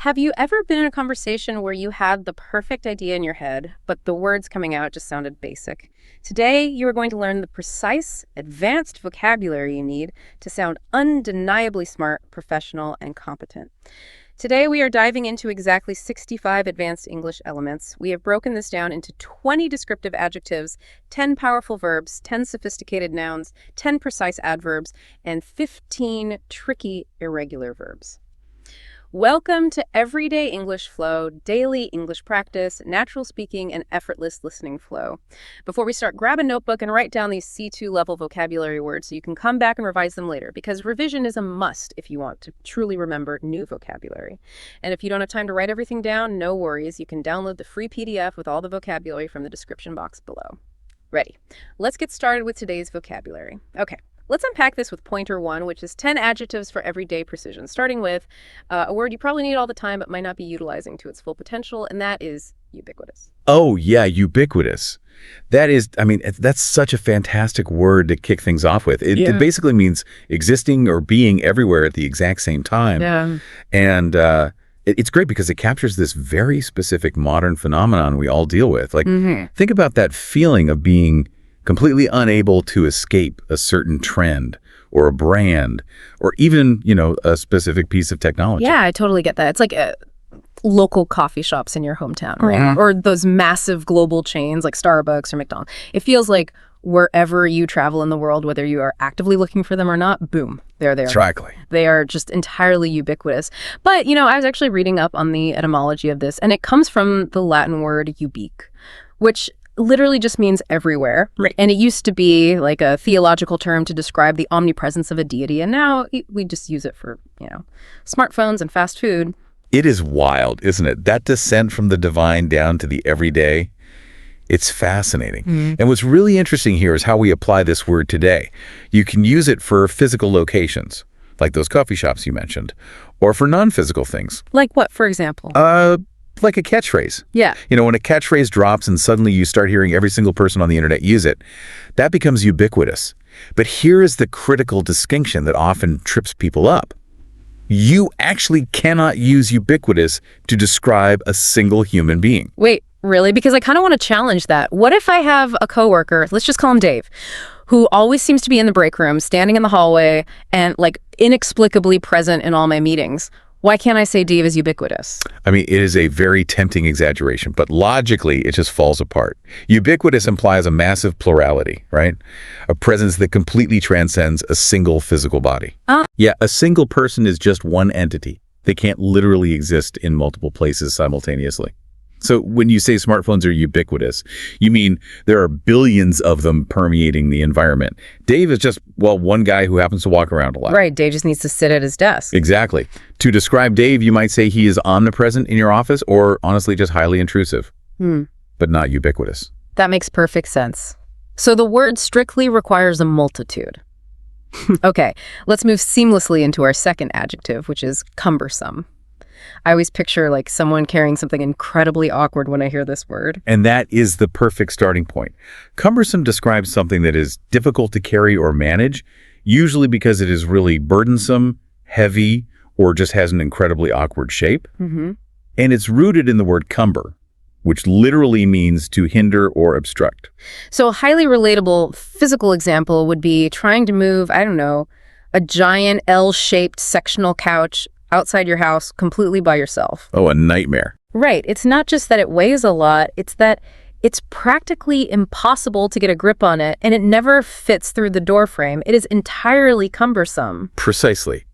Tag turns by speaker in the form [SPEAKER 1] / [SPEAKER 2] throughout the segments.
[SPEAKER 1] Have you ever been in a conversation where you had the perfect idea in your head, but the words coming out just sounded basic? Today, you are going to learn the precise, advanced vocabulary you need to sound undeniably smart, professional, and competent. Today, we are diving into exactly 65 advanced English elements. We have broken this down into 20 descriptive adjectives, 10 powerful verbs, 10 sophisticated nouns, 10 precise adverbs, and 15 tricky irregular verbs. Welcome to Everyday English Flow, daily English practice, natural speaking, and effortless listening flow. Before we start, grab a notebook and write down these C2 level vocabulary words so you can come back and revise them later, because revision is a must if you want to truly remember new vocabulary. And if you don't have time to write everything down, no worries. You can download the free PDF with all the vocabulary from the description box below. Ready? Let's get started with today's vocabulary. Okay. Let's unpack this with pointer 1, which is 10 adjectives for everyday precision, starting with a word you probably need all the time but might not be utilizing to its full potential, and that is ubiquitous.
[SPEAKER 2] Oh, yeah, ubiquitous. That's such a fantastic word to kick things off with. It basically means existing or being everywhere at the exact same time.
[SPEAKER 1] Yeah.
[SPEAKER 2] And it's great because it captures this very specific modern phenomenon we all deal with. Think about that feeling of being completely unable to escape a certain trend or a brand or even, a specific piece of technology.
[SPEAKER 1] Yeah, I totally get that. It's like local coffee shops in your hometown, right? Or those massive global chains like Starbucks or McDonald's. It feels like wherever you travel in the world, whether you are actively looking for them or not, boom, they're there.
[SPEAKER 2] Exactly.
[SPEAKER 1] They are just entirely ubiquitous. But, I was actually reading up on the etymology of this, and it comes from the Latin word ubique, which literally just means everywhere.
[SPEAKER 2] Right.
[SPEAKER 1] And it used to be like a theological term to describe the omnipresence of a deity. And now we just use it for, smartphones and fast food.
[SPEAKER 2] It is wild, isn't it? That descent from the divine down to the everyday. It's fascinating. And what's really interesting here is how we apply this word today. You can use it for physical locations, like those coffee shops you mentioned, or for non-physical things.
[SPEAKER 1] Like what, for example?
[SPEAKER 2] Like a catchphrase.
[SPEAKER 1] Yeah.
[SPEAKER 2] When a catchphrase drops and suddenly you start hearing every single person on the internet use it, that becomes ubiquitous. But here is the critical distinction that often trips people up. You actually cannot use ubiquitous to describe a single human being.
[SPEAKER 1] Wait, really? Because I kind of want to challenge that. What if I have a coworker, let's just call him Dave, who always seems to be in the break room, standing in the hallway, and inexplicably present in all my meetings? Why can't I say Dave is ubiquitous?
[SPEAKER 2] It is a very tempting exaggeration, but logically, it just falls apart. Ubiquitous implies a massive plurality, right? A presence that completely transcends a single physical body. Yeah, a single person is just one entity. They can't literally exist in multiple places simultaneously. So when you say smartphones are ubiquitous, you mean there are billions of them permeating the environment. Dave is just, one guy who happens to walk around a lot.
[SPEAKER 1] Right, Dave just needs to sit at his desk.
[SPEAKER 2] Exactly. To describe Dave, you might say he is omnipresent in your office or honestly just highly intrusive, but not ubiquitous.
[SPEAKER 1] That makes perfect sense. So the word strictly requires a multitude. Okay, let's move seamlessly into our second adjective, which is cumbersome. I always picture someone carrying something incredibly awkward when I hear this word.
[SPEAKER 2] And that is the perfect starting point. Cumbersome describes something that is difficult to carry or manage, usually because it is really burdensome, heavy, or just has an incredibly awkward shape. And it's rooted in the word cumber, which literally means to hinder or obstruct.
[SPEAKER 1] So a highly relatable physical example would be trying to move, a giant L-shaped sectional couch outside your house completely by yourself.
[SPEAKER 2] Oh, a nightmare.
[SPEAKER 1] Right. It's not just that it weighs a lot, it's that it's practically impossible to get a grip on it, and it never fits through the door frame. It is entirely cumbersome.
[SPEAKER 2] Precisely.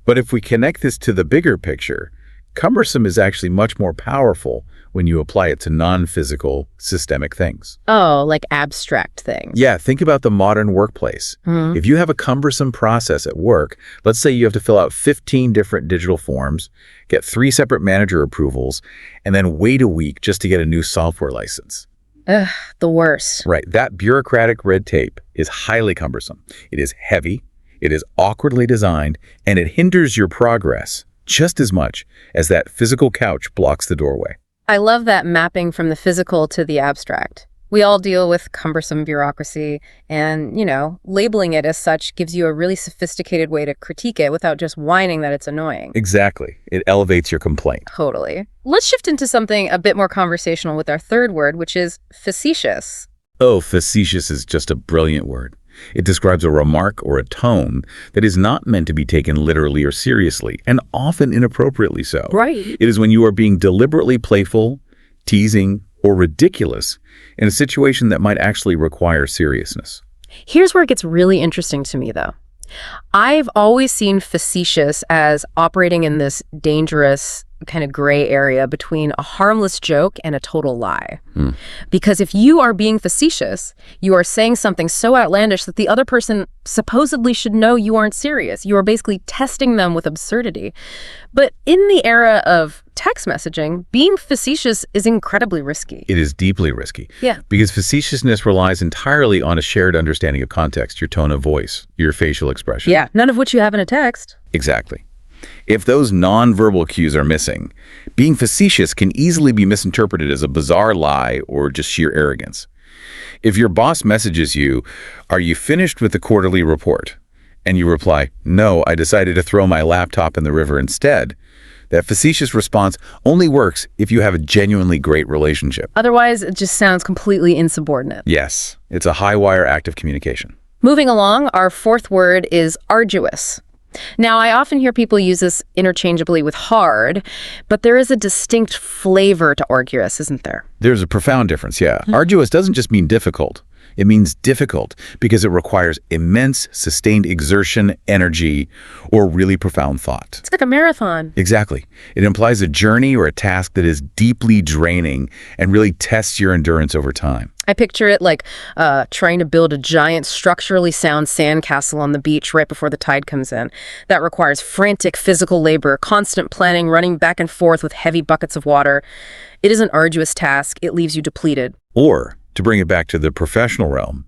[SPEAKER 2] But if we connect this to the bigger picture, cumbersome is actually much more powerful when you apply it to non-physical systemic things.
[SPEAKER 1] Oh, like abstract things.
[SPEAKER 2] Yeah, think about the modern workplace. If you have a cumbersome process at work, let's say you have to fill out 15 different digital forms, get 3 separate manager approvals, and then wait a week just to get a new software license.
[SPEAKER 1] Ugh, the worst.
[SPEAKER 2] Right, that bureaucratic red tape is highly cumbersome. It is heavy, it is awkwardly designed, and it hinders your progress just as much as that physical couch blocks the doorway.
[SPEAKER 1] I love that mapping from the physical to the abstract. We all deal with cumbersome bureaucracy, and, labeling it as such gives you a really sophisticated way to critique it without just whining that it's annoying.
[SPEAKER 2] Exactly. It elevates your complaint.
[SPEAKER 1] Totally. Let's shift into something a bit more conversational with our third word, which is facetious.
[SPEAKER 2] Oh, facetious is just a brilliant word. It describes a remark or a tone that is not meant to be taken literally or seriously, and often inappropriately so.
[SPEAKER 1] Right.
[SPEAKER 2] It is when you are being deliberately playful, teasing, or ridiculous in a situation that might actually require seriousness.
[SPEAKER 1] Here's where it gets really interesting to me, though. I've always seen facetious as operating in this dangerous kind of gray area between a harmless joke and a total lie. Because if you are being facetious, you are saying something so outlandish that the other person supposedly should know you aren't serious. You are basically testing them with absurdity. But in the era of text messaging, being facetious is incredibly risky.
[SPEAKER 2] It is deeply risky.
[SPEAKER 1] Yeah.
[SPEAKER 2] Because facetiousness relies entirely on a shared understanding of context, your tone of voice, your facial expression.
[SPEAKER 1] Yeah, none of which you have in a text.
[SPEAKER 2] Exactly. If those nonverbal cues are missing, being facetious can easily be misinterpreted as a bizarre lie or just sheer arrogance. If your boss messages you, "Are you finished with the quarterly report?" and you reply, "No, I decided to throw my laptop in the river instead," that facetious response only works if you have a genuinely great relationship.
[SPEAKER 1] Otherwise, it just sounds completely insubordinate.
[SPEAKER 2] Yes, it's a high-wire act of communication.
[SPEAKER 1] Moving along, our fourth word is arduous. Now, I often hear people use this interchangeably with hard, but there is a distinct flavor to arduous, isn't there?
[SPEAKER 2] There's a profound difference, yeah. Arduous doesn't just mean difficult. It means difficult because it requires immense, sustained exertion, energy, or really profound thought.
[SPEAKER 1] It's like a marathon.
[SPEAKER 2] Exactly. It implies a journey or a task that is deeply draining and really tests your endurance over time.
[SPEAKER 1] I picture it like trying to build a giant, structurally sound sandcastle on the beach right before the tide comes in. That requires frantic physical labor, constant planning, running back and forth with heavy buckets of water. It is an arduous task. It leaves you depleted.
[SPEAKER 2] Or, to bring it back to the professional realm,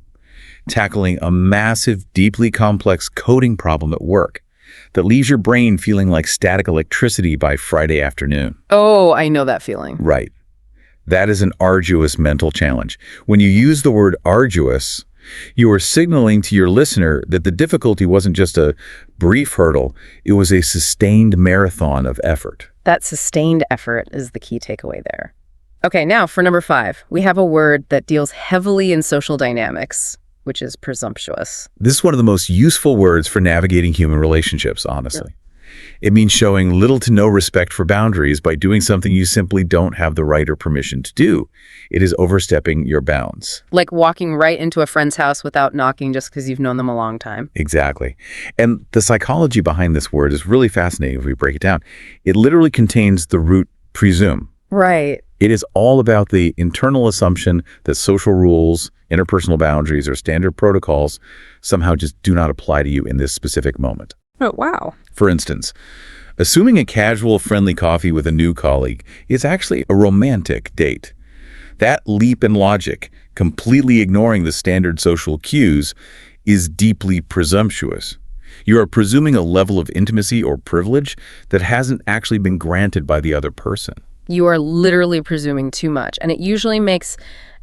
[SPEAKER 2] tackling a massive, deeply complex coding problem at work that leaves your brain feeling like static electricity by Friday afternoon.
[SPEAKER 1] Oh, I know that feeling.
[SPEAKER 2] Right. That is an arduous mental challenge. When you use the word arduous, you are signaling to your listener that the difficulty wasn't just a brief hurdle, it was a sustained marathon of effort.
[SPEAKER 1] That sustained effort is the key takeaway there. Okay, now for number 5, we have a word that deals heavily in social dynamics, which is presumptuous.
[SPEAKER 2] This is one of the most useful words for navigating human relationships, honestly. It means showing little to no respect for boundaries by doing something you simply don't have the right or permission to do. It is overstepping your bounds.
[SPEAKER 1] Like walking right into a friend's house without knocking just because you've known them a long time.
[SPEAKER 2] Exactly. And the psychology behind this word is really fascinating if we break it down. It literally contains the root presume.
[SPEAKER 1] Right.
[SPEAKER 2] It is all about the internal assumption that social rules, interpersonal boundaries, or standard protocols somehow just do not apply to you in this specific moment.
[SPEAKER 1] Oh, wow.
[SPEAKER 2] For instance, assuming a casual, friendly coffee with a new colleague is actually a romantic date. That leap in logic, completely ignoring the standard social cues, is deeply presumptuous. You are presuming a level of intimacy or privilege that hasn't actually been granted by the other person.
[SPEAKER 1] You are literally presuming too much, and it usually makes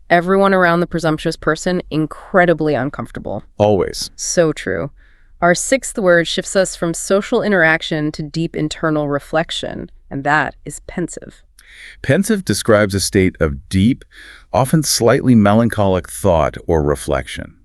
[SPEAKER 1] everyone around the presumptuous person incredibly uncomfortable.
[SPEAKER 2] Always.
[SPEAKER 1] So true. Our 6th word shifts us from social interaction to deep internal reflection, and that is pensive.
[SPEAKER 2] Pensive describes a state of deep, often slightly melancholic thought or reflection.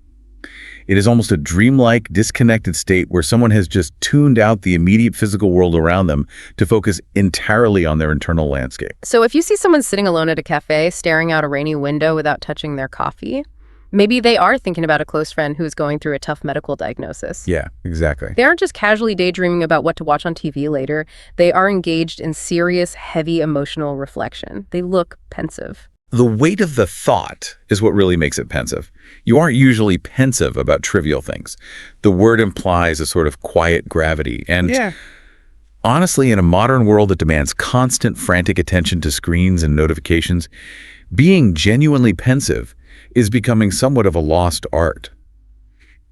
[SPEAKER 2] It is almost a dreamlike, disconnected state where someone has just tuned out the immediate physical world around them to focus entirely on their internal landscape.
[SPEAKER 1] So if you see someone sitting alone at a cafe, staring out a rainy window without touching their coffee, maybe they are thinking about a close friend who is going through a tough medical diagnosis.
[SPEAKER 2] Yeah, exactly.
[SPEAKER 1] They aren't just casually daydreaming about what to watch on TV later. They are engaged in serious, heavy emotional reflection. They look pensive.
[SPEAKER 2] The weight of the thought is what really makes it pensive. You aren't usually pensive about trivial things. The word implies a sort of quiet gravity. And honestly, in a modern world that demands constant, frantic attention to screens and notifications, being genuinely pensive is becoming somewhat of a lost art.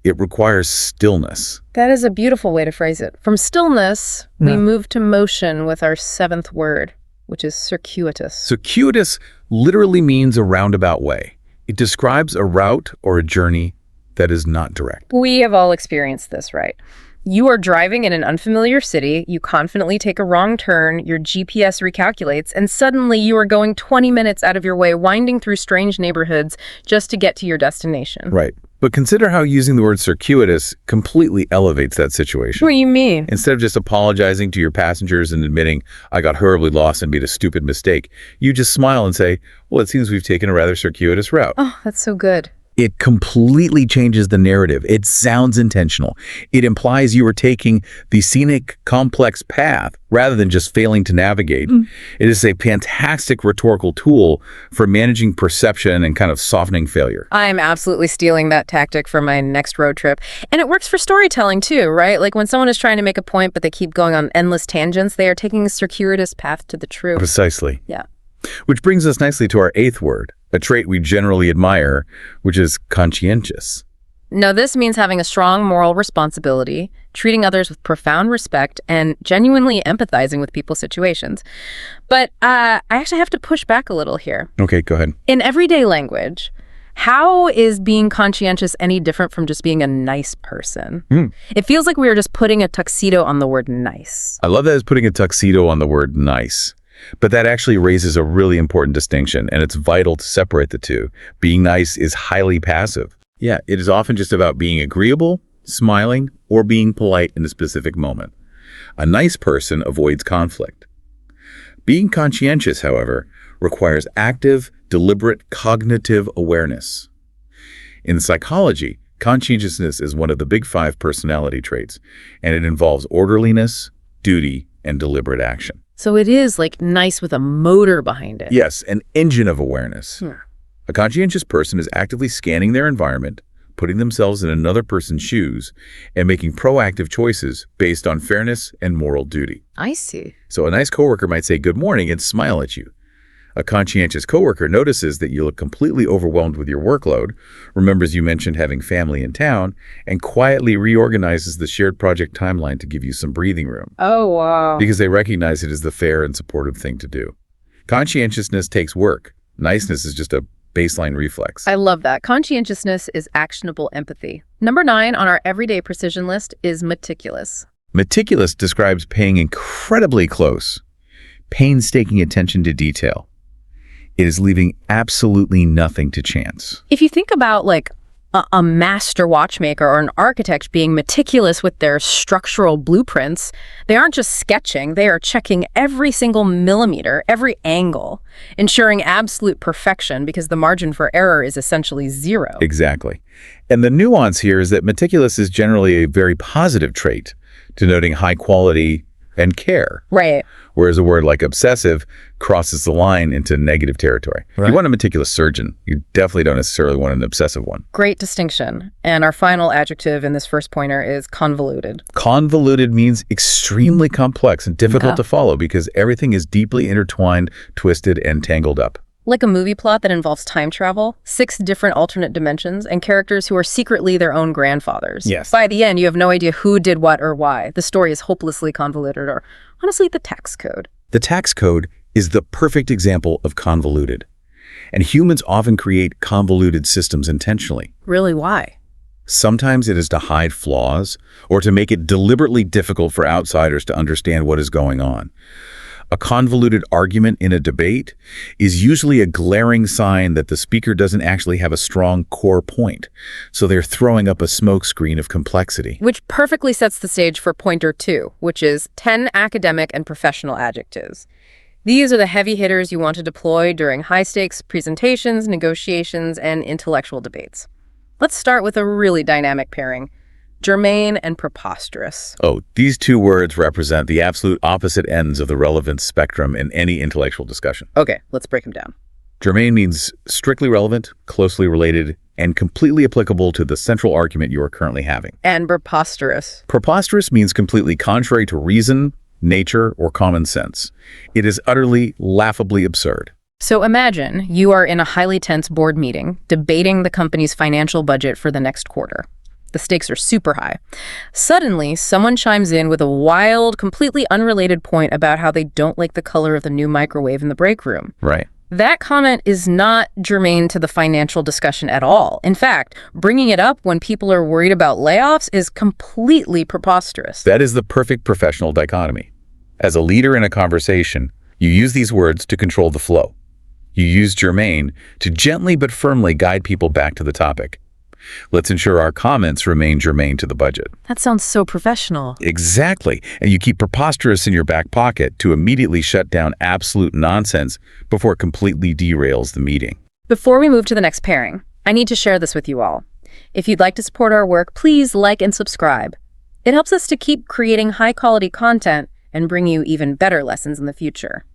[SPEAKER 2] It requires stillness.
[SPEAKER 1] That is a beautiful way to phrase it. From stillness, we move to motion with our 7th word, which is circuitous.
[SPEAKER 2] Circuitous literally means a roundabout way. It describes a route or a journey that is not direct.
[SPEAKER 1] We have all experienced this, right? You are driving in an unfamiliar city, you confidently take a wrong turn, your GPS recalculates, and suddenly you are going 20 minutes out of your way, winding through strange neighborhoods just to get to your destination.
[SPEAKER 2] Right. But consider how using the word circuitous completely elevates that situation.
[SPEAKER 1] What do you mean?
[SPEAKER 2] Instead of just apologizing to your passengers and admitting, I got horribly lost and made a stupid mistake, you just smile and say, well, it seems we've taken a rather circuitous route.
[SPEAKER 1] Oh, that's so good.
[SPEAKER 2] It completely changes the narrative. It sounds intentional. It implies you are taking the scenic, complex path rather than just failing to navigate. It is a fantastic rhetorical tool for managing perception and kind of softening failure.
[SPEAKER 1] I'm absolutely stealing that tactic for my next road trip. And it works for storytelling too, right? Like when someone is trying to make a point, but they keep going on endless tangents, they are taking a circuitous path to the truth.
[SPEAKER 2] Precisely.
[SPEAKER 1] Yeah.
[SPEAKER 2] Which brings us nicely to our eighth word, a trait we generally admire, which is conscientious.
[SPEAKER 1] Now, this means having a strong moral responsibility, treating others with profound respect, and genuinely empathizing with people's situations. But I actually have to push back a little here.
[SPEAKER 2] Okay, go ahead.
[SPEAKER 1] In everyday language, how is being conscientious any different from just being a nice person? It feels like we are just putting a tuxedo on the word nice.
[SPEAKER 2] I love that it's putting a tuxedo on the word nice. But that actually raises a really important distinction, and it's vital to separate the two. Being nice is highly passive. Yeah, it is often just about being agreeable, smiling, or being polite in a specific moment. A nice person avoids conflict. Being conscientious, however, requires active, deliberate cognitive awareness. In psychology, conscientiousness is one of the big 5 personality traits, and it involves orderliness, duty, and deliberate action.
[SPEAKER 1] So it is like nice with a motor behind it.
[SPEAKER 2] Yes, an engine of awareness. A conscientious person is actively scanning their environment, putting themselves in another person's shoes, and making proactive choices based on fairness and moral duty.
[SPEAKER 1] I see.
[SPEAKER 2] So a nice coworker might say good morning and smile at you. A conscientious coworker notices that you look completely overwhelmed with your workload, remembers you mentioned having family in town, and quietly reorganizes the shared project timeline to give you some breathing room.
[SPEAKER 1] Oh, wow.
[SPEAKER 2] Because they recognize it as the fair and supportive thing to do. Conscientiousness takes work. Niceness is just a baseline reflex.
[SPEAKER 1] I love that. Conscientiousness is actionable empathy. Number 9 on our everyday precision list is meticulous.
[SPEAKER 2] Meticulous describes paying incredibly close, painstaking attention to detail. It is leaving absolutely nothing to chance.
[SPEAKER 1] If you think about like a master watchmaker or an architect being meticulous with their structural blueprints, they aren't just sketching, they are checking every single millimeter, every angle, ensuring absolute perfection because the margin for error is essentially 0.
[SPEAKER 2] Exactly. And the nuance here is that meticulous is generally a very positive trait, denoting high quality and care.
[SPEAKER 1] Right.
[SPEAKER 2] Whereas a word like obsessive crosses the line into negative territory. Right. You want a meticulous surgeon. You definitely don't necessarily want an obsessive one.
[SPEAKER 1] Great distinction. And our final adjective in this first pointer is convoluted.
[SPEAKER 2] Convoluted means extremely complex and difficult to follow because everything is deeply intertwined, twisted, and tangled up.
[SPEAKER 1] Like a movie plot that involves time travel, 6 different alternate dimensions, and characters who are secretly their own grandfathers.
[SPEAKER 2] Yes.
[SPEAKER 1] By the end, you have no idea who did what or why. The story is hopelessly convoluted, or honestly, the tax code.
[SPEAKER 2] The tax code is the perfect example of convoluted. And humans often create convoluted systems intentionally.
[SPEAKER 1] Really, why?
[SPEAKER 2] Sometimes it is to hide flaws or to make it deliberately difficult for outsiders to understand what is going on. A convoluted argument in a debate is usually a glaring sign that the speaker doesn't actually have a strong core point, so they're throwing up a smokescreen of complexity.
[SPEAKER 1] Which perfectly sets the stage for pointer 2, which is 10 academic and professional adjectives. These are the heavy hitters you want to deploy during high-stakes presentations, negotiations, and intellectual debates. Let's start with a really dynamic pairing. Germane and preposterous.
[SPEAKER 2] Oh, these 2 words represent the absolute opposite ends of the relevance spectrum in any intellectual discussion.
[SPEAKER 1] Okay, let's break them down.
[SPEAKER 2] Germane means strictly relevant, closely related, and completely applicable to the central argument you are currently having.
[SPEAKER 1] And preposterous.
[SPEAKER 2] Preposterous means completely contrary to reason, nature, or common sense. It is utterly, laughably absurd.
[SPEAKER 1] So imagine you are in a highly tense board meeting, debating the company's financial budget for the next quarter. The stakes are super high. Suddenly, someone chimes in with a wild, completely unrelated point about how they don't like the color of the new microwave in the break room.
[SPEAKER 2] Right.
[SPEAKER 1] That comment is not germane to the financial discussion at all. In fact, bringing it up when people are worried about layoffs is completely preposterous.
[SPEAKER 2] That is the perfect professional dichotomy. As a leader in a conversation, you use these words to control the flow. You use germane to gently but firmly guide people back to the topic. Let's ensure our comments remain germane to the budget.
[SPEAKER 1] That sounds so professional.
[SPEAKER 2] Exactly. And you keep preposterous in your back pocket to immediately shut down absolute nonsense before it completely derails the meeting.
[SPEAKER 1] Before we move to the next pairing, I need to share this with you all. If you'd like to support our work, please like and subscribe. It helps us to keep creating high-quality content and bring you even better lessons in the future.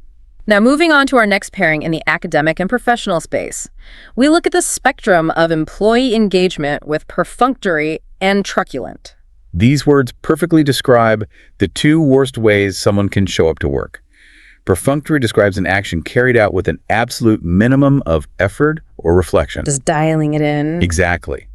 [SPEAKER 1] Now, moving on to our next pairing in the academic and professional space, we look at the spectrum of employee engagement with perfunctory and truculent.
[SPEAKER 2] These words perfectly describe the two worst ways someone can show up to work. Perfunctory describes an action carried out with an absolute minimum of effort or reflection.
[SPEAKER 1] Just dialing it in.
[SPEAKER 2] Exactly.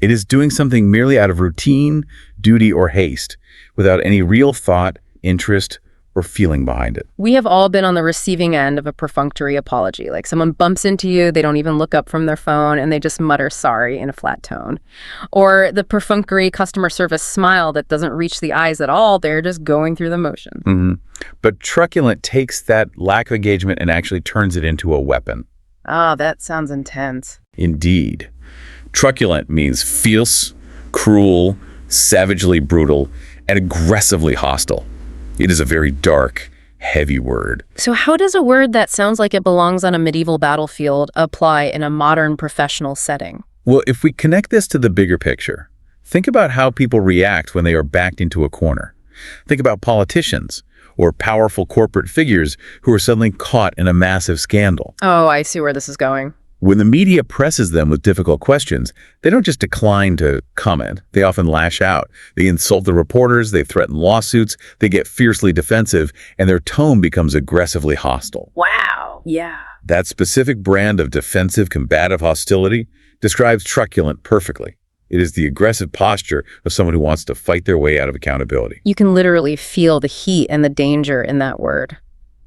[SPEAKER 2] It is doing something merely out of routine, duty, or haste, without any real thought, interest, or feeling behind it.
[SPEAKER 1] We have all been on the receiving end of a perfunctory apology. Like someone bumps into you, they don't even look up from their phone, and they just mutter sorry in a flat tone. Or the perfunctory customer service smile that doesn't reach the eyes at all, they're just going through the motion.
[SPEAKER 2] But truculent takes that lack of engagement and actually turns it into a weapon.
[SPEAKER 1] Ah, that sounds intense.
[SPEAKER 2] Indeed. Truculent means fierce, cruel, savagely brutal, and aggressively hostile. It is a very dark, heavy word.
[SPEAKER 1] So how does a word that sounds like it belongs on a medieval battlefield apply in a modern professional setting?
[SPEAKER 2] Well, if we connect this to the bigger picture, think about how people react when they are backed into a corner. Think about politicians or powerful corporate figures who are suddenly caught in a massive scandal.
[SPEAKER 1] Oh, I see where this is going.
[SPEAKER 2] When the media presses them with difficult questions, they don't just decline to comment. They often lash out. They insult the reporters, they threaten lawsuits, they get fiercely defensive, and their tone becomes aggressively hostile.
[SPEAKER 1] Wow. Yeah.
[SPEAKER 2] That specific brand of defensive, combative hostility describes truculent perfectly. It is the aggressive posture of someone who wants to fight their way out of accountability.
[SPEAKER 1] You can literally feel the heat and the danger in that word.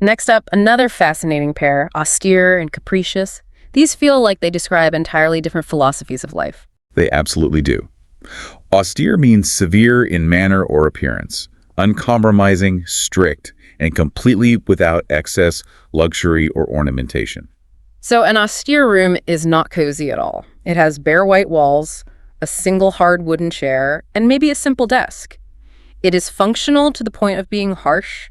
[SPEAKER 1] Next up, another fascinating pair, austere and capricious. These feel like they describe entirely different philosophies of life.
[SPEAKER 2] They absolutely do. Austere means severe in manner or appearance, uncompromising, strict, and completely without excess, luxury, or ornamentation.
[SPEAKER 1] So an austere room is not cozy at all. It has bare white walls, a single hard wooden chair, and maybe a simple desk. It is functional to the point of being harsh,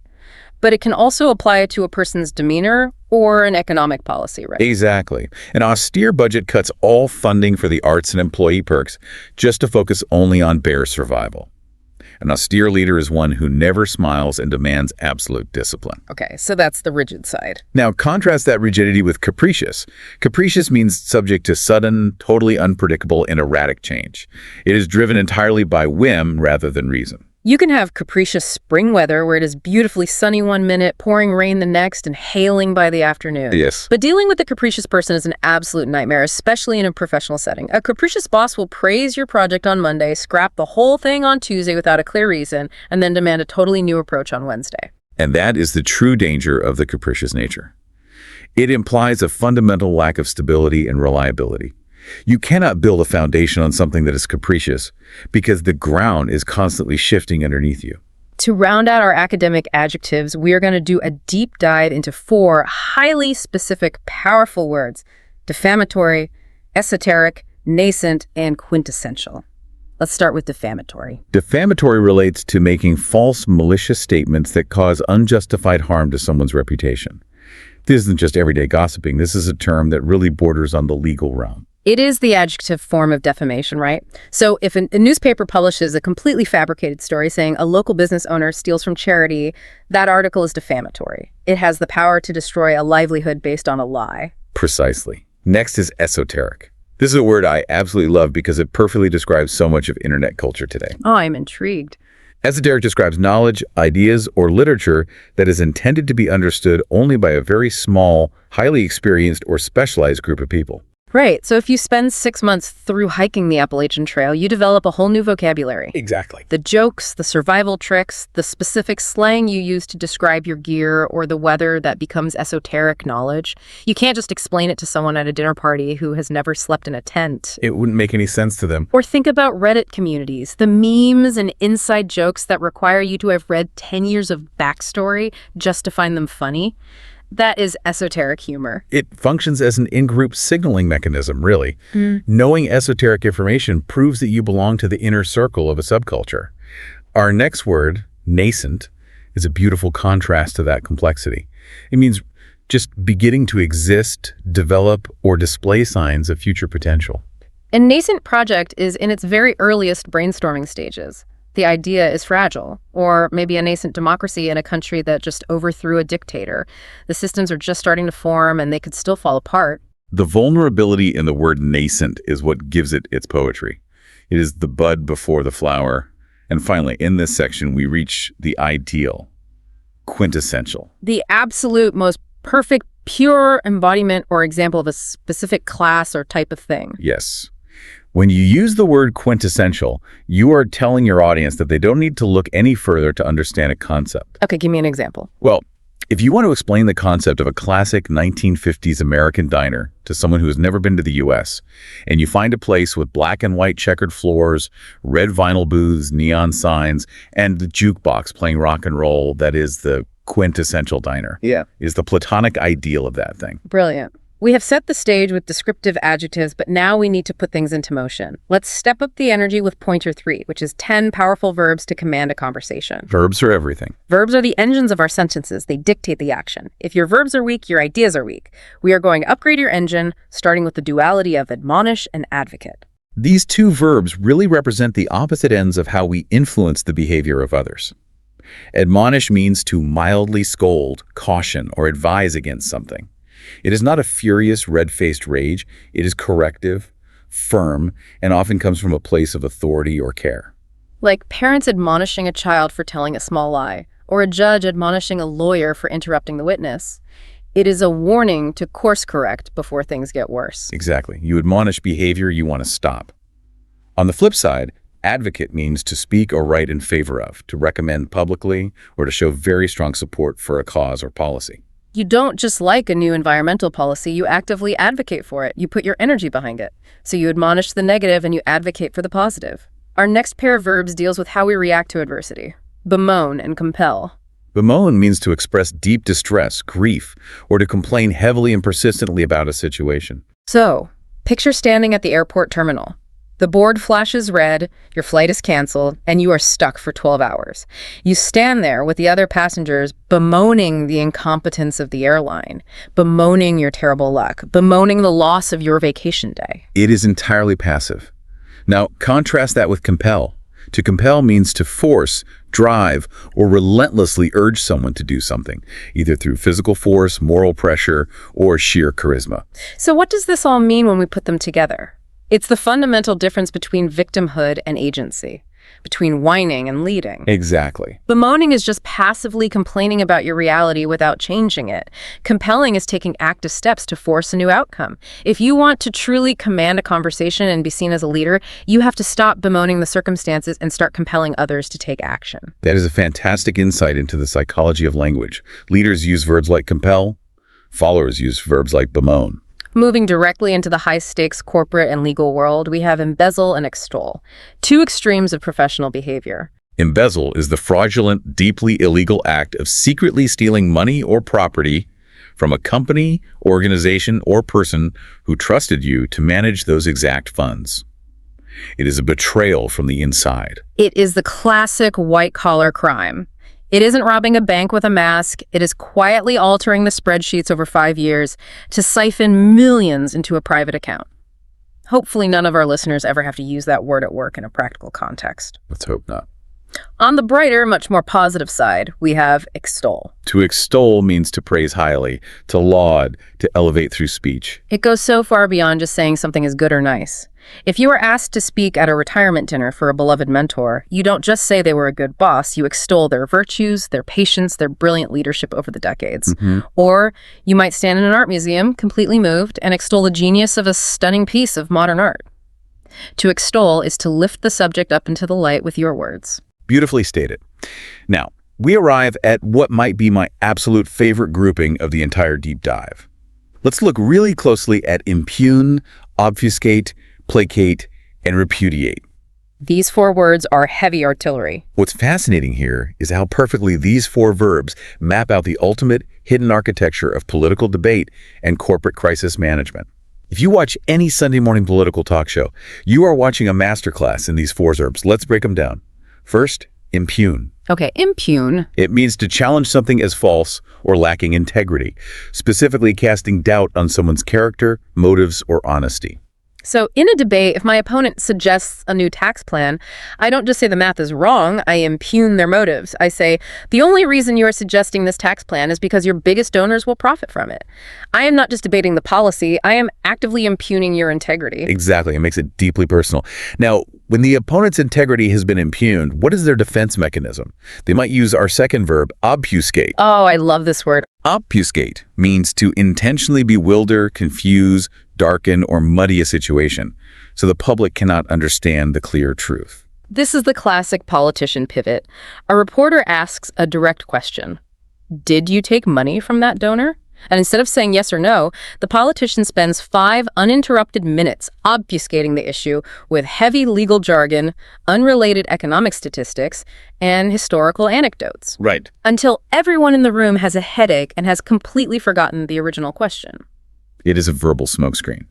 [SPEAKER 1] but it can also apply to a person's demeanor or an economic policy, right?
[SPEAKER 2] Exactly. An austere budget cuts all funding for the arts and employee perks just to focus only on bare survival. An austere leader is one who never smiles and demands absolute discipline.
[SPEAKER 1] Okay, so that's the rigid side.
[SPEAKER 2] Now, contrast that rigidity with capricious. Capricious means subject to sudden, totally unpredictable, and erratic change. It is driven entirely by whim rather than reason.
[SPEAKER 1] You can have capricious spring weather where it is beautifully sunny one minute, pouring rain the next, and hailing by the afternoon.
[SPEAKER 2] Yes.
[SPEAKER 1] But dealing with a capricious person is an absolute nightmare, especially in a professional setting. A capricious boss will praise your project on Monday, scrap the whole thing on Tuesday without a clear reason, and then demand a totally new approach on Wednesday.
[SPEAKER 2] And that is the true danger of the capricious nature. It implies a fundamental lack of stability and reliability. You cannot build a foundation on something that is capricious because the ground is constantly shifting underneath you.
[SPEAKER 1] To round out our academic adjectives, we are going to do a deep dive into 4 highly specific, powerful words: defamatory, esoteric, nascent, and quintessential. Let's start with defamatory.
[SPEAKER 2] Defamatory relates to making false, malicious statements that cause unjustified harm to someone's reputation. This isn't just everyday gossiping. This is a term that really borders on the legal realm.
[SPEAKER 1] It is the adjective form of defamation, right? So if a newspaper publishes a completely fabricated story saying a local business owner steals from charity, that article is defamatory. It has the power to destroy a livelihood based on a lie.
[SPEAKER 2] Precisely. Next is esoteric. This is a word I absolutely love because it perfectly describes so much of internet culture today.
[SPEAKER 1] Oh, I'm intrigued.
[SPEAKER 2] Esoteric describes knowledge, ideas, or literature that is intended to be understood only by a very small, highly experienced, or specialized group of people.
[SPEAKER 1] Right. So if you spend 6 months through hiking the Appalachian Trail, you develop a whole new vocabulary.
[SPEAKER 2] Exactly.
[SPEAKER 1] The jokes, the survival tricks, the specific slang you use to describe your gear or the weather that becomes esoteric knowledge. You can't just explain it to someone at a dinner party who has never slept in a tent.
[SPEAKER 2] It wouldn't make any sense to them.
[SPEAKER 1] Or think about Reddit communities, the memes and inside jokes that require you to have read 10 years of backstory just to find them funny. That is esoteric humor.
[SPEAKER 2] It functions as an in-group signaling mechanism, really. Knowing esoteric information proves that you belong to the inner circle of a subculture. Our next word, nascent, is a beautiful contrast to that complexity. It means just beginning to exist, develop, or display signs of future potential.
[SPEAKER 1] A nascent project is in its very earliest brainstorming stages. The idea is fragile, or maybe a nascent democracy in a country that just overthrew a dictator. The systems are just starting to form and they could still fall apart.
[SPEAKER 2] The vulnerability in the word nascent is what gives it its poetry. It is the bud before the flower. And finally, in this section, we reach the ideal, quintessential.
[SPEAKER 1] The absolute most perfect, pure embodiment or example of a specific class or type of thing.
[SPEAKER 2] Yes. When you use the word quintessential, you are telling your audience that they don't need to look any further to understand a concept.
[SPEAKER 1] Okay, give me an example.
[SPEAKER 2] Well, if you want to explain the concept of a classic 1950s American diner to someone who has never been to the U.S., and you find a place with black and white checkered floors, red vinyl booths, neon signs, and the jukebox playing rock and roll, that is the quintessential diner.
[SPEAKER 1] Yeah.
[SPEAKER 2] Is the platonic ideal of that thing.
[SPEAKER 1] Brilliant. We have set the stage with descriptive adjectives, but now we need to put things into motion. Let's step up the energy with pointer 3, which is 10 powerful verbs to command a conversation.
[SPEAKER 2] Verbs are everything.
[SPEAKER 1] Verbs are the engines of our sentences. They dictate the action. If your verbs are weak, your ideas are weak. We are going to upgrade your engine, starting with the duality of admonish and advocate.
[SPEAKER 2] These two verbs really represent the opposite ends of how we influence the behavior of others. Admonish means to mildly scold, caution, or advise against something. It is not a furious, red-faced rage. It is corrective, firm, and often comes from a place of authority or care.
[SPEAKER 1] Like parents admonishing a child for telling a small lie, or a judge admonishing a lawyer for interrupting the witness. It is a warning to course correct before things get worse.
[SPEAKER 2] Exactly. You admonish behavior you want to stop. On the flip side, advocate means to speak or write in favor of, to recommend publicly, or to show very strong support for a cause or policy.
[SPEAKER 1] You don't just like a new environmental policy, you actively advocate for it. You put your energy behind it. So you admonish the negative and you advocate for the positive. Our next pair of verbs deals with how we react to adversity. Bemoan and compel.
[SPEAKER 2] Bemoan means to express deep distress, grief, or to complain heavily and persistently about a situation.
[SPEAKER 1] So, picture standing at the airport terminal. The board flashes red, your flight is canceled, and you are stuck for 12 hours. You stand there with the other passengers bemoaning the incompetence of the airline, bemoaning your terrible luck, bemoaning the loss of your vacation day.
[SPEAKER 2] It is entirely passive. Now, contrast that with compel. To compel means to force, drive, or relentlessly urge someone to do something, either through physical force, moral pressure, or sheer charisma.
[SPEAKER 1] So what does this all mean when we put them together? It's the fundamental difference between victimhood and agency, between whining and leading.
[SPEAKER 2] Exactly.
[SPEAKER 1] Bemoaning is just passively complaining about your reality without changing it. Compelling is taking active steps to force a new outcome. If you want to truly command a conversation and be seen as a leader, you have to stop bemoaning the circumstances and start compelling others to take action.
[SPEAKER 2] That is a fantastic insight into the psychology of language. Leaders use verbs like compel. Followers use verbs like bemoan.
[SPEAKER 1] Moving directly into the high-stakes corporate and legal world, we have embezzle and extol, two extremes of professional behavior.
[SPEAKER 2] Embezzle is the fraudulent, deeply illegal act of secretly stealing money or property from a company, organization, or person who trusted you to manage those exact funds. It is a betrayal from the inside.
[SPEAKER 1] It is the classic white-collar crime. It isn't robbing a bank with a mask. It is quietly altering the spreadsheets over 5 years to siphon millions into a private account. Hopefully none of our listeners ever have to use that word at work in a practical context.
[SPEAKER 2] Let's hope not.
[SPEAKER 1] On the brighter, much more positive side, we have extol.
[SPEAKER 2] To extol means to praise highly, to laud, to elevate through speech.
[SPEAKER 1] It goes so far beyond just saying something is good or nice. If you were asked to speak at a retirement dinner for a beloved mentor, you don't just say they were a good boss, you extol their virtues, their patience, their brilliant leadership over the decades. Or you might stand in an art museum, completely moved, and extol the genius of a stunning piece of modern art. To extol is to lift the subject up into the light with your words.
[SPEAKER 2] Beautifully stated. Now, we arrive at what might be my absolute favorite grouping of the entire deep dive. Let's look really closely at impugn, obfuscate, placate, and repudiate.
[SPEAKER 1] These 4 words are heavy artillery.
[SPEAKER 2] What's fascinating here is how perfectly these 4 verbs map out the ultimate hidden architecture of political debate and corporate crisis management. If you watch any Sunday morning political talk show, you are watching a masterclass in these 4 verbs. Let's break them down. First, impugn.
[SPEAKER 1] Okay, impugn.
[SPEAKER 2] It means to challenge something as false or lacking integrity, specifically casting doubt on someone's character, motives, or honesty.
[SPEAKER 1] So in a debate, if my opponent suggests a new tax plan, I don't just say the math is wrong, I impugn their motives. I say, the only reason you are suggesting this tax plan is because your biggest donors will profit from it. I am not just debating the policy, I am actively impugning your integrity.
[SPEAKER 2] Exactly, it makes it deeply personal. Now, when the opponent's integrity has been impugned, what is their defense mechanism? They might use our second verb, obfuscate.
[SPEAKER 1] Oh, I love this word.
[SPEAKER 2] Obfuscate means to intentionally bewilder, confuse, darken, or muddy a situation, so the public cannot understand the clear truth.
[SPEAKER 1] This is the classic politician pivot. A reporter asks a direct question. Did you take money from that donor? And instead of saying yes or no, the politician spends 5 uninterrupted minutes obfuscating the issue with heavy legal jargon, unrelated economic statistics, and historical anecdotes.
[SPEAKER 2] Right.
[SPEAKER 1] Until everyone in the room has a headache and has completely forgotten the original question.
[SPEAKER 2] It is a verbal smokescreen.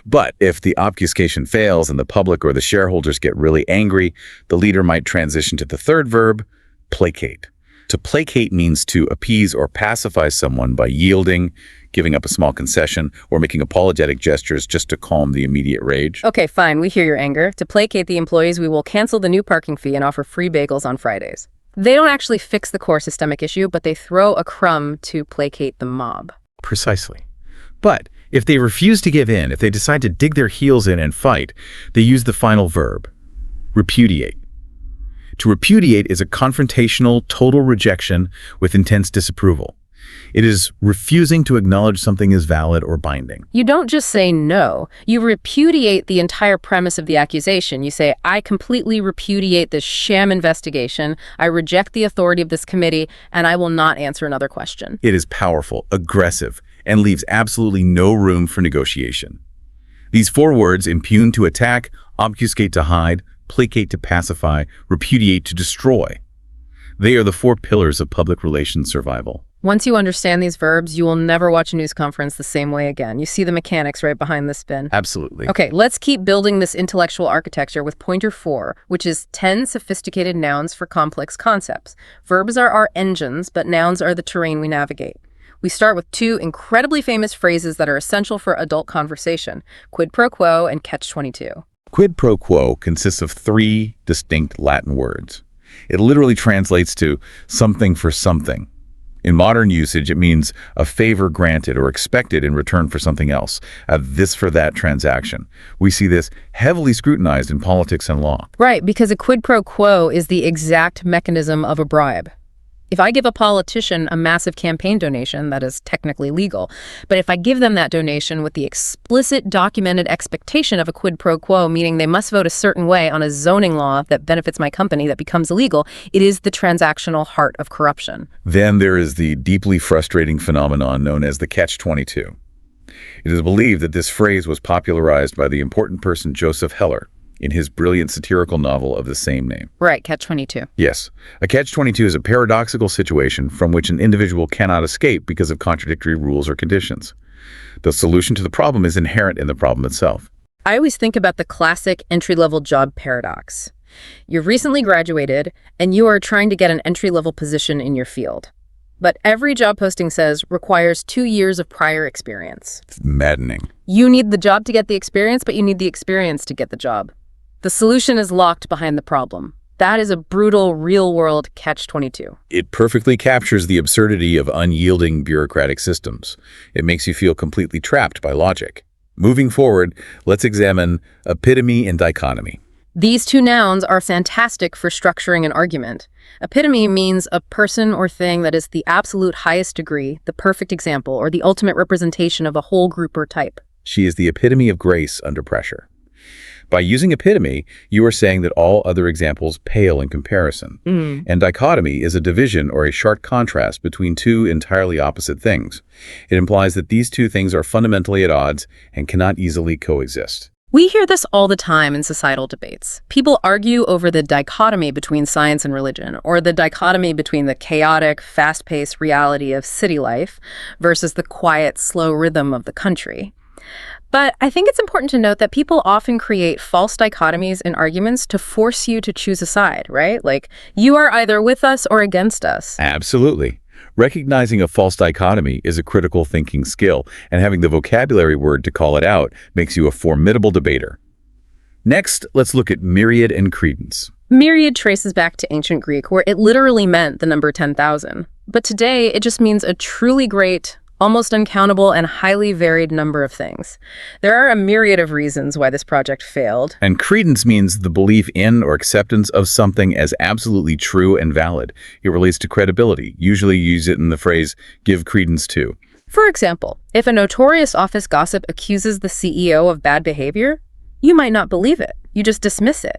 [SPEAKER 2] But if the obfuscation fails and the public or the shareholders get really angry, the leader might transition to the third verb, placate. To placate means to appease or pacify someone by yielding, giving up a small concession, or making apologetic gestures just to calm the immediate rage.
[SPEAKER 1] Okay, fine, we hear your anger. To placate the employees, we will cancel the new parking fee and offer free bagels on Fridays. They don't actually fix the core systemic issue, but they throw a crumb to placate the mob.
[SPEAKER 2] Precisely. But if they refuse to give in, if they decide to dig their heels in and fight, they use the final verb, repudiate. To repudiate is a confrontational, total rejection with intense disapproval. It is refusing to acknowledge something as valid or binding.
[SPEAKER 1] You don't just say no. You repudiate the entire premise of the accusation. You say, I completely repudiate this sham investigation. I reject the authority of this committee, and I will not answer another question.
[SPEAKER 2] It is powerful, aggressive, and leaves absolutely no room for negotiation. These 4 words, impugn to attack, obfuscate to hide, placate to pacify, repudiate to destroy. They are the 4 pillars of public relations survival.
[SPEAKER 1] Once you understand these verbs, you will never watch a news conference the same way again. You see the mechanics right behind the spin.
[SPEAKER 2] Absolutely.
[SPEAKER 1] Okay, let's keep building this intellectual architecture with pointer 4, which is 10 sophisticated nouns for complex concepts. Verbs are our engines, but nouns are the terrain we navigate. We start with 2 incredibly famous phrases that are essential for adult conversation, quid pro quo and catch-22.
[SPEAKER 2] Quid pro quo consists of 3 distinct Latin words. It literally translates to something for something. In modern usage, it means a favor granted or expected in return for something else, a this for that transaction. We see this heavily scrutinized in politics and law.
[SPEAKER 1] Right, because a quid pro quo is the exact mechanism of a bribe. If I give a politician a massive campaign donation, that is technically legal. But if I give them that donation with the explicit documented expectation of a quid pro quo, meaning they must vote a certain way on a zoning law that benefits my company that becomes illegal, it is the transactional heart of corruption.
[SPEAKER 2] Then there is the deeply frustrating phenomenon known as the catch-22. It is believed that this phrase was popularized by the important person Joseph Heller in his brilliant satirical novel of the same name.
[SPEAKER 1] Right, catch-22.
[SPEAKER 2] Yes. A catch-22 is a paradoxical situation from which an individual cannot escape because of contradictory rules or conditions. The solution to the problem is inherent in the problem itself.
[SPEAKER 1] I always think about the classic entry-level job paradox. You're recently graduated, and you are trying to get an entry-level position in your field. But every job posting says requires 2 years of prior experience.
[SPEAKER 2] It's maddening.
[SPEAKER 1] You need the job to get the experience, but you need the experience to get the job. The solution is locked behind the problem. That is a brutal, real-world catch-22.
[SPEAKER 2] It perfectly captures the absurdity of unyielding bureaucratic systems. It makes you feel completely trapped by logic. Moving forward, let's examine epitome and dichotomy.
[SPEAKER 1] These two nouns are fantastic for structuring an argument. Epitome means a person or thing that is the absolute highest degree, the perfect example, or the ultimate representation of a whole group or type.
[SPEAKER 2] She is the epitome of grace under pressure. By using epitome, you are saying that all other examples pale in comparison. And dichotomy is a division or a sharp contrast between two entirely opposite things. It implies that these two things are fundamentally at odds and cannot easily coexist.
[SPEAKER 1] We hear this all the time in societal debates. People argue over the dichotomy between science and religion, or the dichotomy between the chaotic, fast-paced reality of city life versus the quiet, slow rhythm of the country. But I think it's important to note that people often create false dichotomies in arguments to force you to choose a side, right? Like, you are either with us or against us.
[SPEAKER 2] Absolutely. Recognizing a false dichotomy is a critical thinking skill, and having the vocabulary word to call it out makes you a formidable debater. Next, let's look at myriad and credence.
[SPEAKER 1] Myriad traces back to ancient Greek, where it literally meant the number 10,000. But today, it just means a truly great, almost uncountable, and highly varied number of things. There are a myriad of reasons why this project failed.
[SPEAKER 2] And credence means the belief in or acceptance of something as absolutely true and valid. It relates to credibility. Usually you use it in the phrase, give credence to.
[SPEAKER 1] For example, if a notorious office gossip accuses the CEO of bad behavior, you might not believe it. You just dismiss it.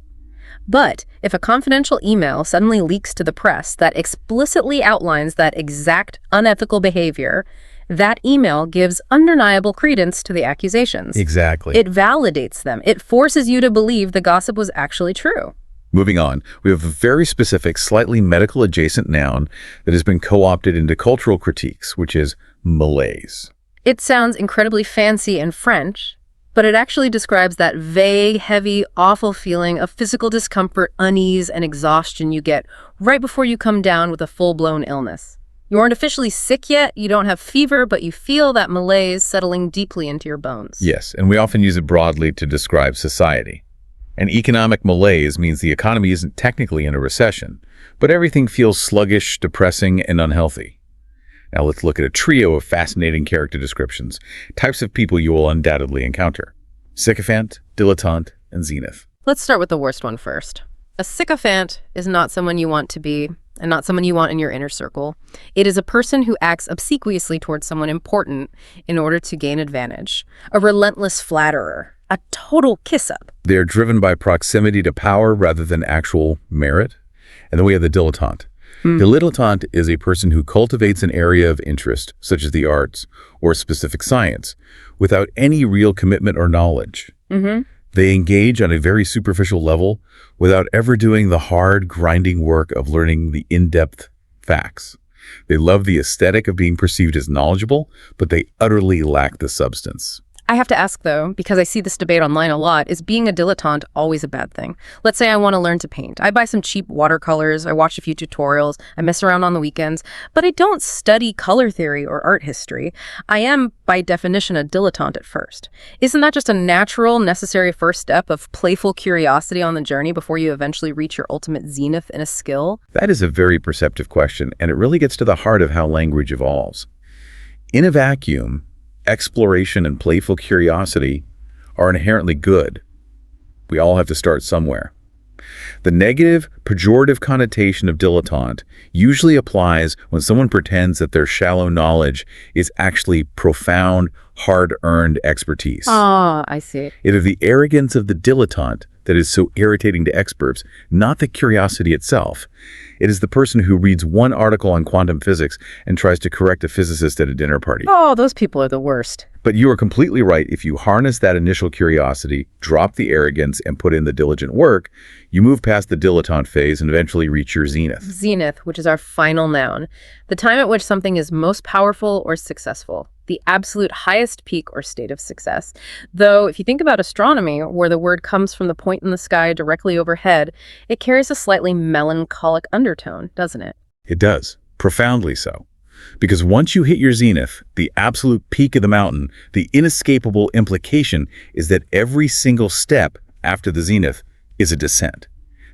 [SPEAKER 1] But if a confidential email suddenly leaks to the press that explicitly outlines that exact unethical behavior, that email gives undeniable credence to the accusations.
[SPEAKER 2] Exactly.
[SPEAKER 1] It validates them. It forces you to believe the gossip was actually true.
[SPEAKER 2] Moving on, we have a very specific, slightly medical adjacent noun that has been co-opted into cultural critiques, which is malaise.
[SPEAKER 1] It sounds incredibly fancy in French, but it actually describes that vague, heavy, awful feeling of physical discomfort, unease, and exhaustion you get right before you come down with a full-blown illness. You aren't officially sick yet, you don't have fever, but you feel that malaise settling deeply into your bones.
[SPEAKER 2] Yes, and we often use it broadly to describe society. An economic malaise means the economy isn't technically in a recession, but everything feels sluggish, depressing, and unhealthy. Now let's look at a trio of fascinating character descriptions, types of people you will undoubtedly encounter: sycophant, dilettante, and zenith.
[SPEAKER 1] Let's start with the worst one first. A sycophant is not someone you want to be, and not someone you want in your inner circle. It is a person who acts obsequiously towards someone important in order to gain advantage. A relentless flatterer. A total kiss-up.
[SPEAKER 2] They are driven by proximity to power rather than actual merit. And then we have the dilettante. The dilettante is a person who cultivates an area of interest, such as the arts or specific science, without any real commitment or knowledge. They engage on a very superficial level without ever doing the hard, grinding work of learning the in-depth facts. They love the aesthetic of being perceived as knowledgeable, but they utterly lack the substance.
[SPEAKER 1] I have to ask, though, because I see this debate online a lot, is being a dilettante always a bad thing? Let's say I want to learn to paint. I buy some cheap watercolors, I watch a few tutorials, I mess around on the weekends, but I don't study color theory or art history. I am, by definition, a dilettante at first. Isn't that just a natural, necessary first step of playful curiosity on the journey before you eventually reach your ultimate zenith in a skill?
[SPEAKER 2] That is a very perceptive question, and it really gets to the heart of how language evolves. In a vacuum, exploration and playful curiosity are inherently good. We all have to start somewhere. The negative, pejorative connotation of dilettante usually applies when someone pretends that their shallow knowledge is actually profound, hard-earned expertise.
[SPEAKER 1] Ah, I see.
[SPEAKER 2] It is the arrogance of the dilettante that is so irritating to experts, not the curiosity itself. It is the person who reads one article on quantum physics and tries to correct a physicist at a dinner party.
[SPEAKER 1] Oh, those people are the worst.
[SPEAKER 2] But you are completely right. If you harness that initial curiosity, drop the arrogance, and put in the diligent work, you move past the dilettante phase and eventually reach your zenith.
[SPEAKER 1] Zenith, which is our final noun. The time at which something is most powerful or successful. The absolute highest peak or state of success. Though, if you think about astronomy, where the word comes from the point in the sky directly overhead, it carries a slightly melancholic undertone, doesn't it?
[SPEAKER 2] It does. Profoundly so. Because once you hit your zenith, the absolute peak of the mountain, the inescapable implication is that every single step after the zenith is a descent.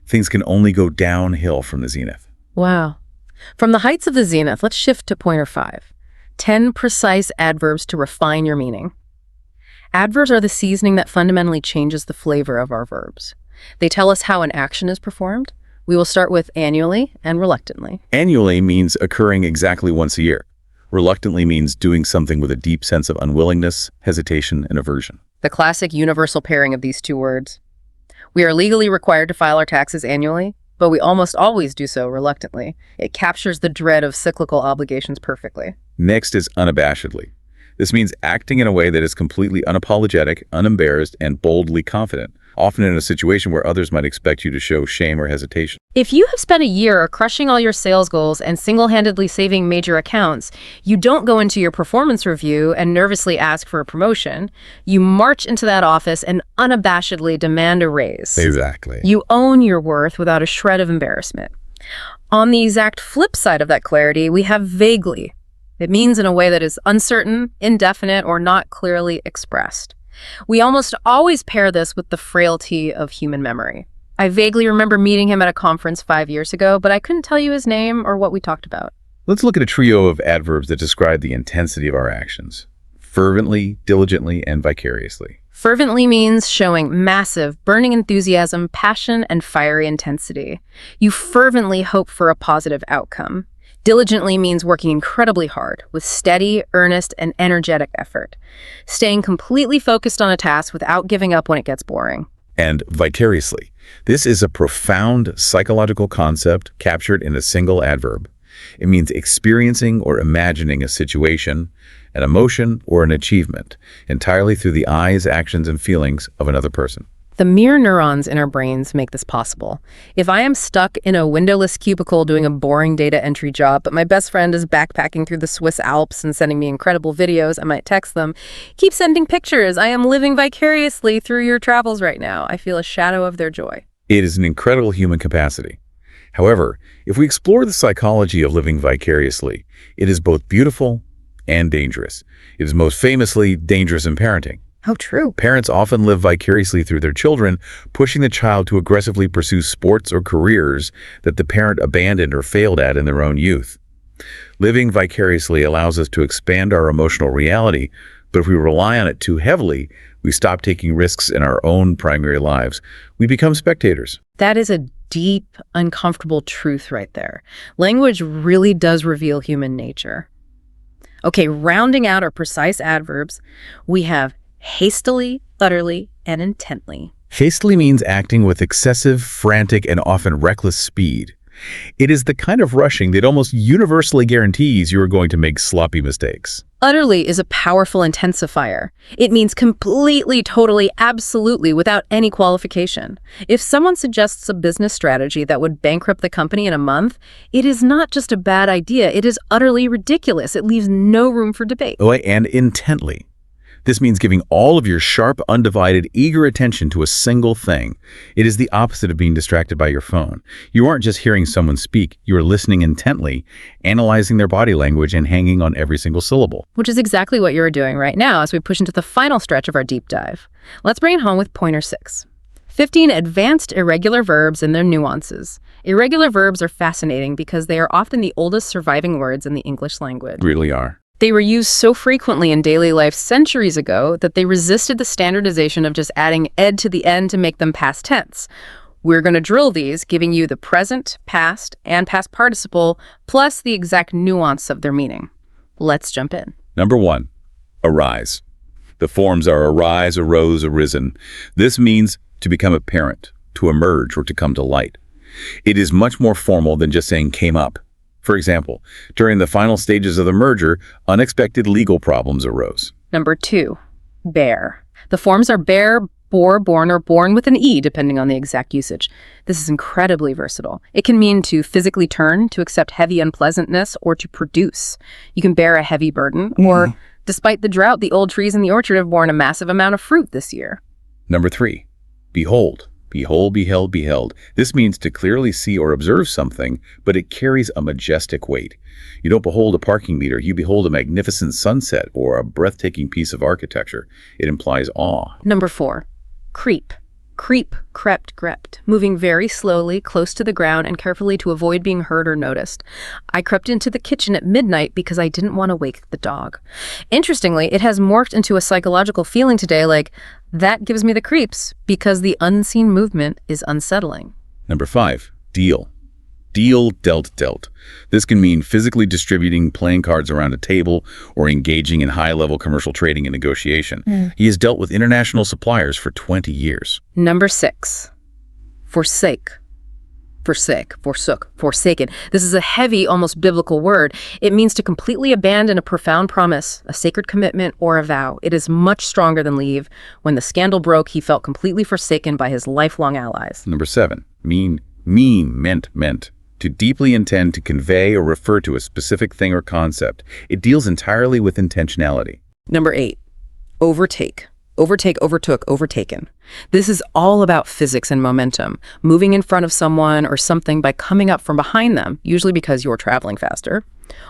[SPEAKER 2] Things can only go downhill from the zenith.
[SPEAKER 1] Wow. From the heights of the zenith, let's shift to pointer 5. 10 precise adverbs to refine your meaning. Adverbs are the seasoning that fundamentally changes the flavor of our verbs. They tell us how an action is performed. We will start with annually and reluctantly.
[SPEAKER 2] Annually means occurring exactly once a year. Reluctantly means doing something with a deep sense of unwillingness, hesitation, and aversion.
[SPEAKER 1] The classic universal pairing of these two words. We are legally required to file our taxes annually, but we almost always do so reluctantly. It captures the dread of cyclical obligations perfectly.
[SPEAKER 2] Next is unabashedly. This means acting in a way that is completely unapologetic, unembarrassed, and boldly confident, often in a situation where others might expect you to show shame or hesitation.
[SPEAKER 1] If you have spent a year crushing all your sales goals and single-handedly saving major accounts, you don't go into your performance review and nervously ask for a promotion. You march into that office and unabashedly demand a raise.
[SPEAKER 2] Exactly.
[SPEAKER 1] You own your worth without a shred of embarrassment. On the exact flip side of that clarity, we have vaguely. It means in a way that is uncertain, indefinite, or not clearly expressed. We almost always pair this with the frailty of human memory. I vaguely remember meeting him at a conference 5 years ago, but I couldn't tell you his name or what we talked about.
[SPEAKER 2] Let's look at a trio of adverbs that describe the intensity of our actions. Fervently, diligently, and vicariously.
[SPEAKER 1] Fervently means showing massive, burning enthusiasm, passion, and fiery intensity. You fervently hope for a positive outcome. Diligently means working incredibly hard, with steady, earnest, and energetic effort. Staying completely focused on a task without giving up when it gets boring.
[SPEAKER 2] And vicariously. This is a profound psychological concept captured in a single adverb. It means experiencing or imagining a situation, an emotion, or an achievement, entirely through the eyes, actions, and feelings of another person.
[SPEAKER 1] The mirror neurons in our brains make this possible. If I am stuck in a windowless cubicle doing a boring data entry job, but my best friend is backpacking through the Swiss Alps and sending me incredible videos, I might text them, "Keep sending pictures. I am living vicariously through your travels right now. I feel a shadow of their joy."
[SPEAKER 2] It is an incredible human capacity. However, if we explore the psychology of living vicariously, it is both beautiful and dangerous. It is most famously dangerous in parenting.
[SPEAKER 1] How true.
[SPEAKER 2] Parents often live vicariously through their children, pushing the child to aggressively pursue sports or careers that the parent abandoned or failed at in their own youth. Living vicariously allows us to expand our emotional reality, but if we rely on it too heavily, we stop taking risks in our own primary lives. We become spectators.
[SPEAKER 1] That is a deep, uncomfortable truth right there. Language really does reveal human nature. Okay, rounding out our precise adverbs, we have hastily, utterly, and intently.
[SPEAKER 2] Hastily means acting with excessive, frantic, and often reckless speed. It is the kind of rushing that almost universally guarantees you are going to make sloppy mistakes.
[SPEAKER 1] Utterly is a powerful intensifier. It means completely, totally, absolutely, without any qualification. If someone suggests a business strategy that would bankrupt the company in a month, it is not just a bad idea, it is utterly ridiculous. It leaves no room for debate.
[SPEAKER 2] Oh, and intently. This means giving all of your sharp, undivided, eager attention to a single thing. It is the opposite of being distracted by your phone. You aren't just hearing someone speak, you are listening intently, analyzing their body language, and hanging on every single syllable.
[SPEAKER 1] Which is exactly what you're doing right now as we push into the final stretch of our deep dive. Let's bring it home with pointer 6. 15 advanced irregular verbs and their nuances. Irregular verbs are fascinating because they are often the oldest surviving words in the English language.
[SPEAKER 2] Really are.
[SPEAKER 1] They were used so frequently in daily life centuries ago that they resisted the standardization of just adding ed to the end to make them past tense. We're going to drill these, giving you the present, past, and past participle, plus the exact nuance of their meaning. Let's jump in.
[SPEAKER 2] Number 1, arise. The forms are arise, arose, arisen. This means to become apparent, to emerge, or to come to light. It is much more formal than just saying came up. For example, during the final stages of the merger, unexpected legal problems arose.
[SPEAKER 1] Number 2, bear. The forms are bear, bore, born, or born with an E, depending on the exact usage. This is incredibly versatile. It can mean to physically turn, to accept heavy unpleasantness, or to produce. You can bear a heavy burden, or despite the drought, the old trees in the orchard have borne a massive amount of fruit this year.
[SPEAKER 2] Number 3, behold. Behold, beheld, beheld. This means to clearly see or observe something, but it carries a majestic weight. You don't behold a parking meter, you behold a magnificent sunset or a breathtaking piece of architecture. It implies awe.
[SPEAKER 1] Number 4, creep. Creep, crept, crept, moving very slowly, close to the ground and carefully to avoid being heard or noticed. I crept into the kitchen at midnight because I didn't want to wake the dog. Interestingly, it has morphed into a psychological feeling today like, that gives me the creeps because the unseen movement is unsettling.
[SPEAKER 2] Number 5, deal. Deal, dealt, dealt. This can mean physically distributing playing cards around a table or engaging in high-level commercial trading and negotiation. He has dealt with international suppliers for 20 years.
[SPEAKER 1] Number 6, forsake. Forsake, forsook, forsaken. This is a heavy, almost biblical word. It means to completely abandon a profound promise, a sacred commitment, or a vow. It is much stronger than leave. When the scandal broke, he felt completely forsaken by his lifelong allies.
[SPEAKER 2] Number 7, mean, meant. To deeply intend to convey or refer to a specific thing or concept. It deals entirely with intentionality.
[SPEAKER 1] Number 8, overtake. Overtake, overtook, overtaken. This is all about physics and momentum, moving in front of someone or something by coming up from behind them, usually because you're traveling faster.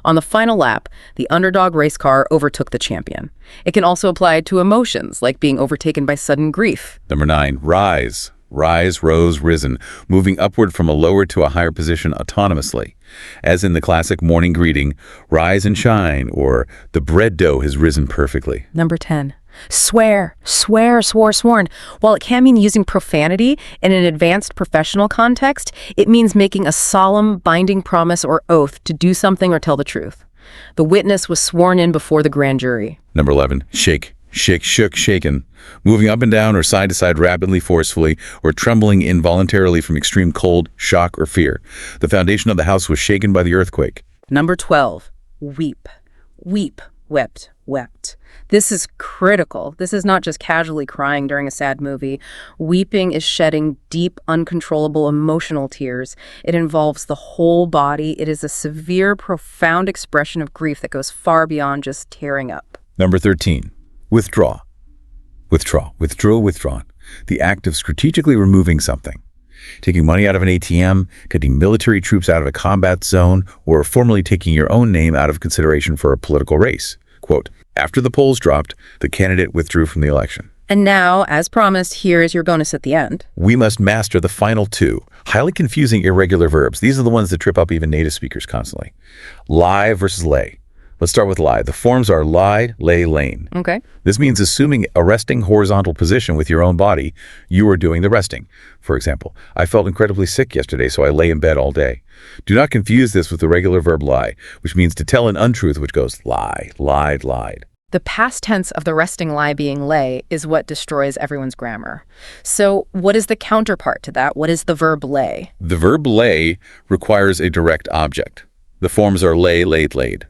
[SPEAKER 1] On the final lap, the underdog race car overtook the champion. It can also apply to emotions, like being overtaken by sudden grief.
[SPEAKER 2] Number 9, rise. Rise, rose, risen, moving upward from a lower to a higher position autonomously. As in the classic morning greeting, rise and shine, or the bread dough has risen perfectly.
[SPEAKER 1] Number 10, swear, swore, sworn. While it can mean using profanity in an advanced professional context, it means making a solemn, binding promise or oath to do something or tell the truth. The witness was sworn in before the grand jury.
[SPEAKER 2] Number 11, shake. Shook, shaken, moving up and down or side to side rapidly, forcefully, or trembling involuntarily from extreme cold, shock, or fear. The foundation of the house was shaken by the earthquake.
[SPEAKER 1] Number 12, weep, wept. This is critical. This is not just casually crying during a sad movie. Weeping is shedding deep, uncontrollable emotional tears. It involves the whole body. It is a severe, profound expression of grief that goes far beyond just tearing up.
[SPEAKER 2] Number 13. Withdraw. Withdrawn. The act of strategically removing something. Taking money out of an ATM, cutting military troops out of a combat zone, or formally taking your own name out of consideration for a political race. Quote, after the polls dropped, the candidate withdrew from the election.
[SPEAKER 1] And now, as promised, here is your bonus at the end.
[SPEAKER 2] We must master the final 2, highly confusing irregular verbs. These are the ones that trip up even native speakers constantly. Lie versus lay. Let's start with lie. The forms are lie, lay, lain.
[SPEAKER 1] Okay.
[SPEAKER 2] This means assuming a resting horizontal position with your own body, you are doing the resting. For example, I felt incredibly sick yesterday, so I lay in bed all day. Do not confuse this with the regular verb lie, which means to tell an untruth, which goes lie, lied.
[SPEAKER 1] The past tense of the resting lie being lay is what destroys everyone's grammar. So what is the counterpart to that? What is the verb lay?
[SPEAKER 2] The verb lay requires a direct object. The forms are lay, laid.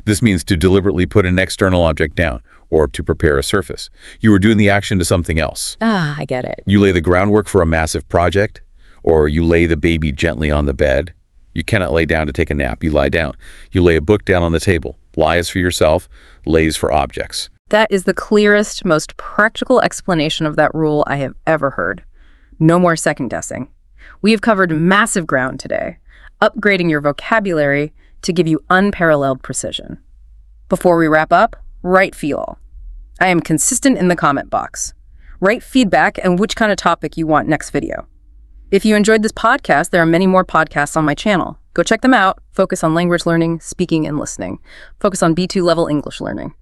[SPEAKER 2] This means to deliberately put an external object down, or to prepare a surface. You are doing the action to something else.
[SPEAKER 1] I get it.
[SPEAKER 2] You lay the groundwork for a massive project, or you lay the baby gently on the bed. You cannot lay down to take a nap. You lie down. You lay a book down on the table. Lie is for yourself, lay is for objects.
[SPEAKER 1] That is the clearest, most practical explanation of that rule I have ever heard. No more second guessing. We have covered massive ground today, upgrading your vocabulary to give you unparalleled precision. Before we wrap up, write feel. I am consistent in the comment box. Write feedback and which kind of topic you want next video. If you enjoyed this podcast, there are many more podcasts on my channel. Go check them out. Focus on language learning, speaking, and listening. Focus on B2 level English learning.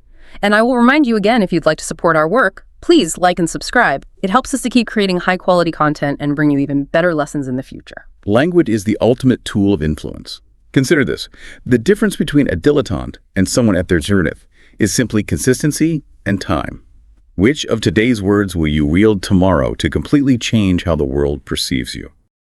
[SPEAKER 1] And I will remind you again, if you'd like to support our work, please like and subscribe. It helps us to keep creating high quality content and bring you even better lessons in the future.
[SPEAKER 2] Language is the ultimate tool of influence. Consider this. The difference between a dilettante and someone at their zenith is simply consistency and time. Which of today's words will you wield tomorrow to completely change how the world perceives you?